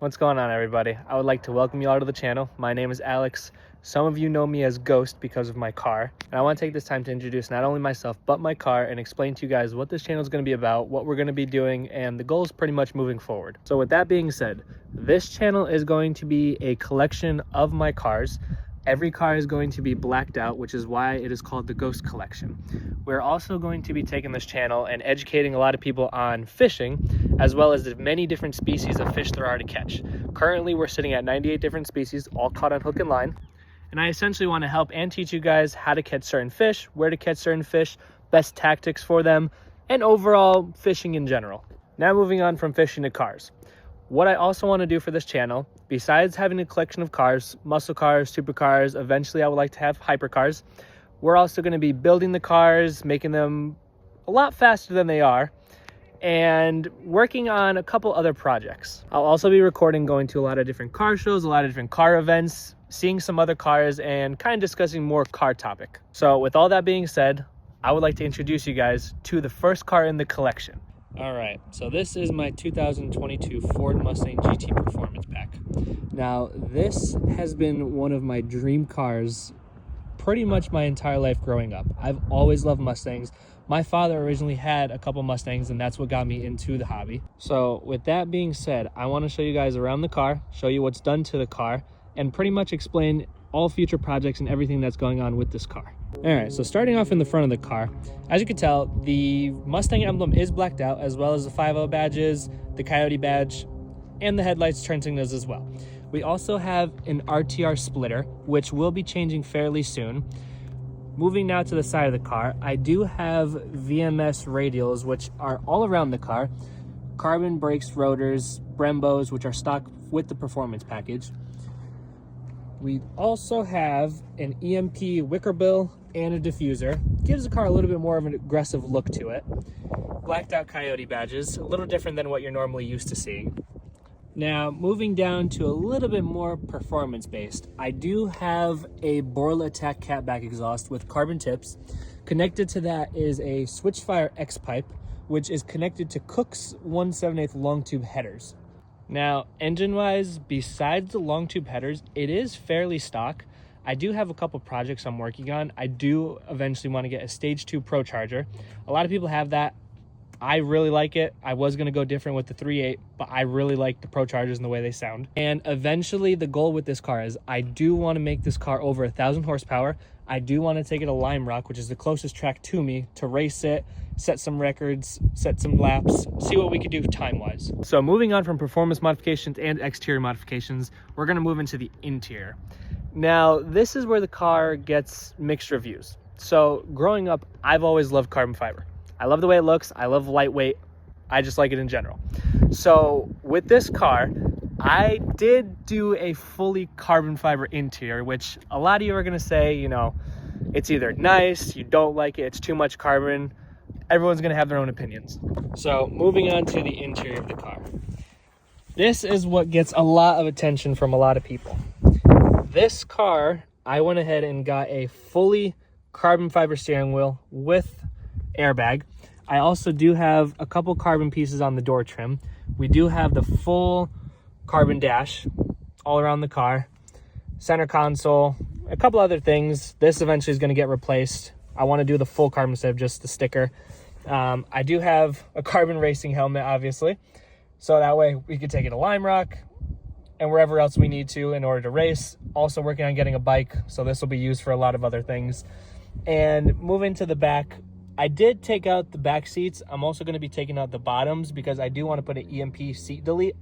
What's going on, everybody? I would like to welcome you all to the channel. My name is Alex. Some of you know me as Ghost because of my car. And I want to take this time to introduce not only myself, but my car and explain to you guys what this channel is going to be about, what we're going to be doing, and the goals pretty much moving forward. So with that being said, this channel is going to be a collection of my cars. Every car is going to be blacked out, which is why it is called the Ghost Collection. We're also going to be taking this channel and educating a lot of people on fishing, as well as the many different species of fish there are to catch. Currently, we're sitting at 98 different species, all caught on hook and line. And I essentially want to help and teach you guys how to catch certain fish, where to catch certain fish, best tactics for them, and overall fishing in general. Now moving on from fishing to cars. What I also want to do for this channel, besides having a collection of cars, muscle cars, supercars, eventually I would like to have hypercars, we're also going to be building the cars, making them a lot faster than they are, and working on a couple other projects. I'll also be recording, going to a lot of different car shows, a lot of different car events, seeing some other cars, and kind of discussing more car topic. So with all that being said, I would like to introduce you guys to the first car in the collection. All right, so this is my 2022 Ford Mustang GT Performance Pack. Now, this has been one of my dream cars pretty much my entire life growing up. I've always loved Mustangs. My father originally had a couple Mustangs, and that's what got me into the hobby. So with that being said, I want to show you guys around the car, show you what's done to the car, and pretty much explain all future projects and everything that's going on with this car. All right, so starting off in the front of the car, as you can tell, the Mustang emblem is blacked out, as well as the 5.0 badges, the Coyote badge, and the headlights, turn signals as well. We also have an RTR splitter, which will be changing fairly soon. Moving now to the side of the car, I do have VMS radials, which are all around the car, carbon brakes, rotors, Brembos, which are stock with the performance package. We also have an EMP wicker bill and a diffuser. Gives the car a little bit more of an aggressive look to it. Blacked out Coyote badges, a little different than what you're normally used to seeing. Now, moving down to a little bit more performance based, I do have a Borla Attack catback exhaust with carbon tips. Connected to that is a Switchfire X pipe, which is connected to Cook's 1/7/8 long tube headers. Now, engine-wise, besides the long tube headers, it is fairly stock. I do have a couple projects I'm working on. I do eventually want to get a Stage 2 Pro Charger. A lot of people have that. I really like it. I was going to go different with the 3.8, but I really like the Pro Chargers and the way they sound. And eventually, the goal with this car is I do want to make this car over 1,000 horsepower. I do want to take it to Lime Rock, which is the closest track to me, to race it, set some records, set some laps, see what we could do time-wise. So moving on from performance modifications and exterior modifications, we're going to move into the interior. Now, this is where the car gets mixed reviews. So growing up, I've always loved carbon fiber. I love the way it looks. I love lightweight. I just like it in general. So with this car, I did do a fully carbon fiber interior, which a lot of you are going to say, you know, it's either nice, you don't like it, it's too much carbon. Everyone's going to have their own opinions. So moving on to the interior of the car. This is what gets a lot of attention from a lot of people. This car, I went ahead and got a fully carbon fiber steering wheel with airbag. I also do have a couple carbon pieces on the door trim. We do have the full carbon dash all around the car, center console, a couple other things. This eventually is going to get replaced. I want to do the full carbon instead of just the sticker. I do have a carbon racing helmet, obviously, so that way we could take it to Lime Rock and wherever else we need to in order to race. Also working on getting a bike, so this will be used for a lot of other things. And moving to the back, I did take out the back seats. I'm also going to be taking out the bottoms because I do want to put an EMP seat delete.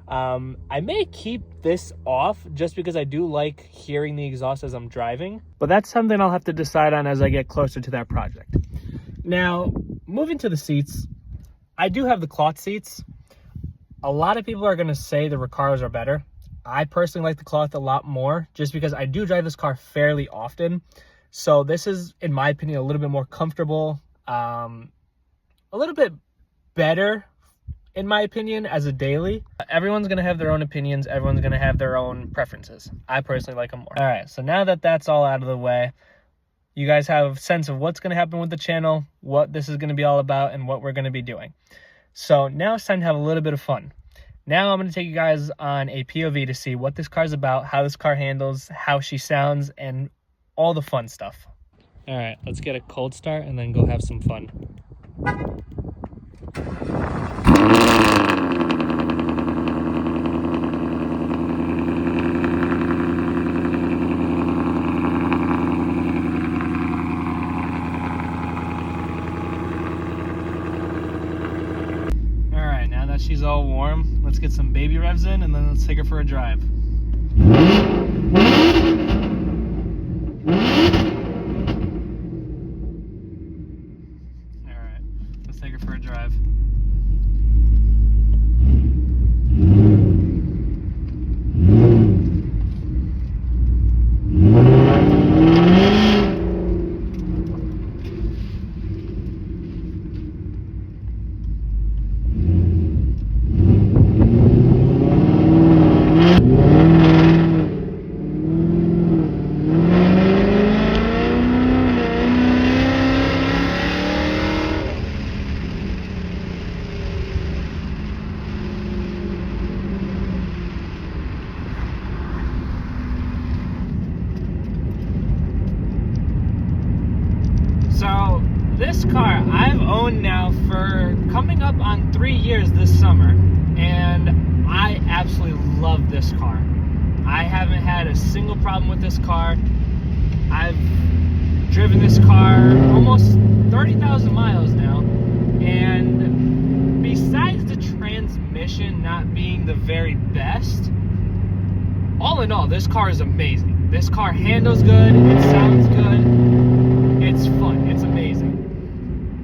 I may keep this off just because I do like hearing the exhaust as I'm driving, but that's something I'll have to decide on as I get closer to that project. Now, moving to the seats, I do have the cloth seats. A lot of people are going to say the Recaros are better. I personally like the cloth a lot more just because I do drive this car fairly often. So this is, in my opinion, a little bit more comfortable, a little bit better, in my opinion, as a daily. Everyone's going to have their own opinions. Everyone's going to have their own preferences. I personally like them more. All right, so now that that's all out of the way, you guys have a sense of what's going to happen with the channel, what this is going to be all about, and what we're going to be doing. So now it's time to have a little bit of fun. Now I'm going to take you guys on a POV to see what this car's about, how this car handles, how she sounds, and all the fun stuff. All right, let's get a cold start and then go have some fun. All right, now that she's all warm, let's get some baby revs in and then let's take her for a drive. Let's take her for a drive. So this car I've owned now for coming up on 3 years this summer, and I absolutely love this car. I haven't had a single problem with this car. I've driven this car almost 30,000 miles now, and besides the transmission not being the very best, all in all, this car is amazing. This car handles good, it sounds good, it's fun, it's amazing.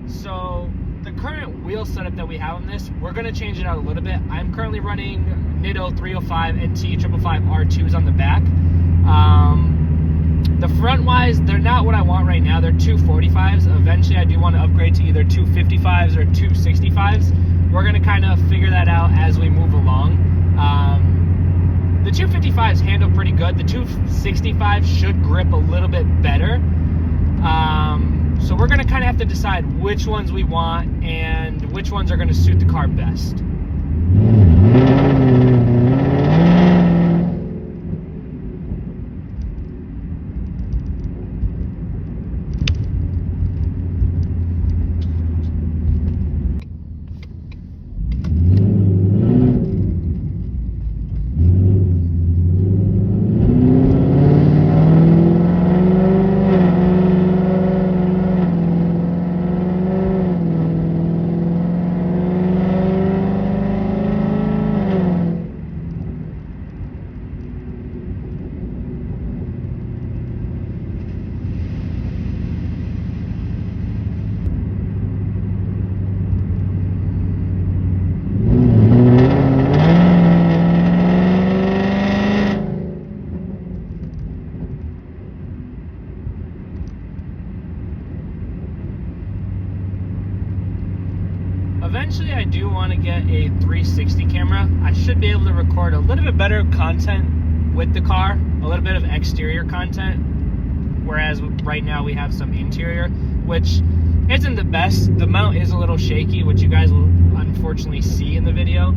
So the current wheel setup that we have on this, we're going to change it out a little bit. I'm currently running Nitto 305 NT 555 R2s on the back. The front wise, they're not what I want right now. They're 245s. Eventually I do want to upgrade to either 255s or 265s. We're going to kind of figure that out as we move along. The 255s handle pretty good. The 265s should grip a little bit better. So we're going to kind of have to decide which ones we want and which ones are going to suit the car best. Eventually I do want to get a 360 camera. I should be able to record a little bit better content with the car, a little bit of exterior content, whereas right now we have some interior, which isn't the best. The mount is a little shaky, which you guys will unfortunately see in the video.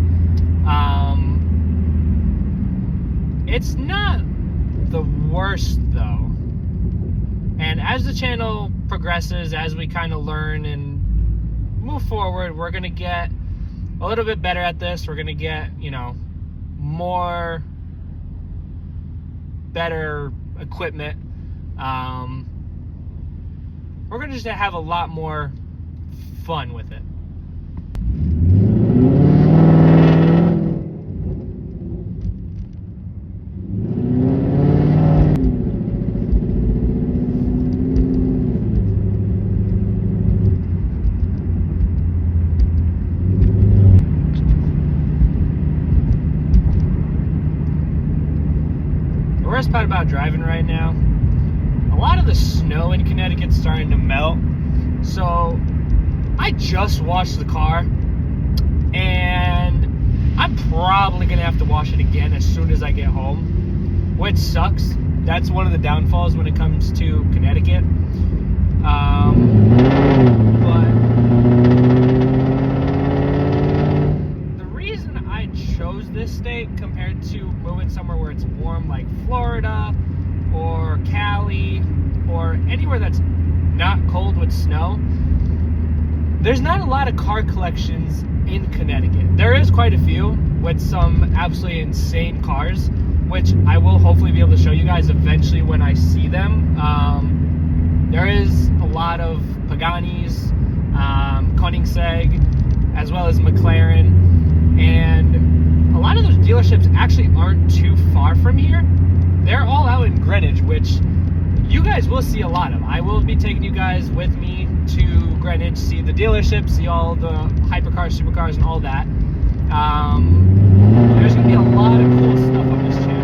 It's not the worst though, and as the channel progresses, as we kind of learn and move forward, we're gonna get a little bit better at this. We're gonna get, you know, more better equipment. We're gonna just have a lot more fun with it. The worst part about driving right now, a lot of the snow in Connecticut's starting to melt. So I just washed the car, and I'm probably gonna have to wash it again as soon as I get home, which sucks. That's one of the downfalls when it comes to Connecticut. But the reason I chose this state compared to moving somewhere where it's warm like Florida or Cali or anywhere that's not cold with snow, there's not a lot of car collections in Connecticut. There is quite a few with some absolutely insane cars, which I will hopefully be able to show you guys eventually when I see them. There is a lot of Paganis, Koenigsegg, as well as McLaren, and a lot of those dealerships actually aren't too far from here. They're all out in Greenwich, which you guys will see a lot of. I will be taking you guys with me to Greenwich, see the dealerships, see all the hypercars, supercars, and all that. There's going to be a lot of cool stuff on this channel.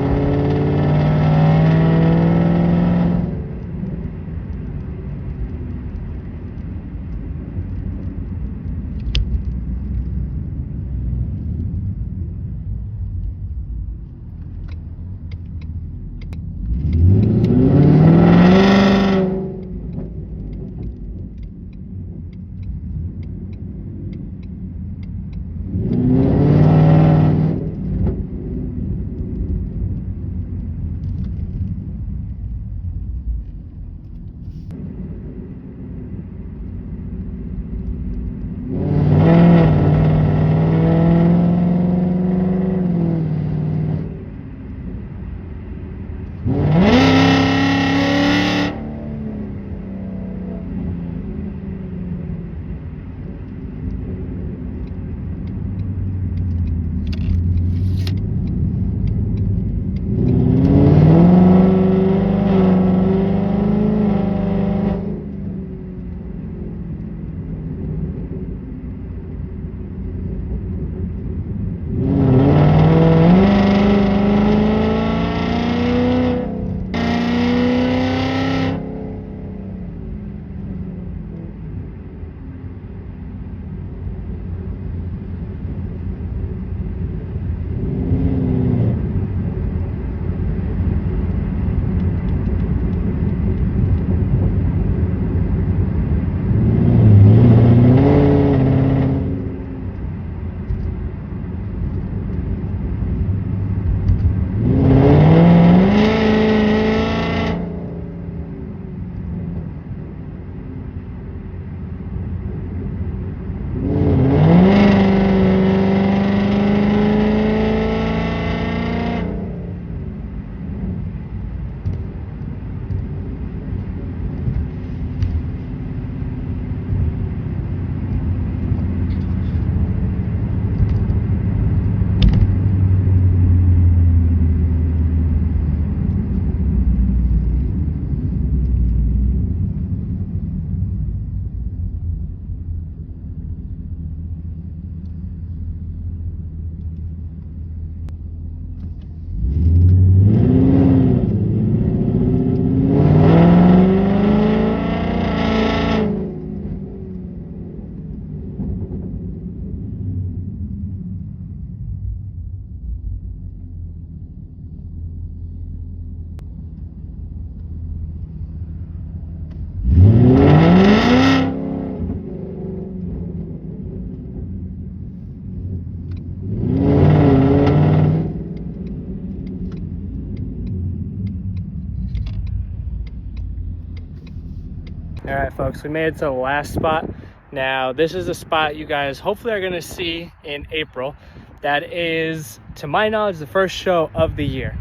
All right, folks, we made it to the last spot. Now, this is a spot you guys hopefully are gonna see in April. That is, to my knowledge, the first show of the year.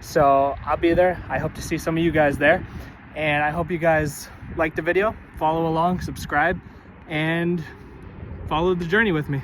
So I'll be there. I hope to see some of you guys there. And I hope you guys like the video, follow along, subscribe, and follow the journey with me.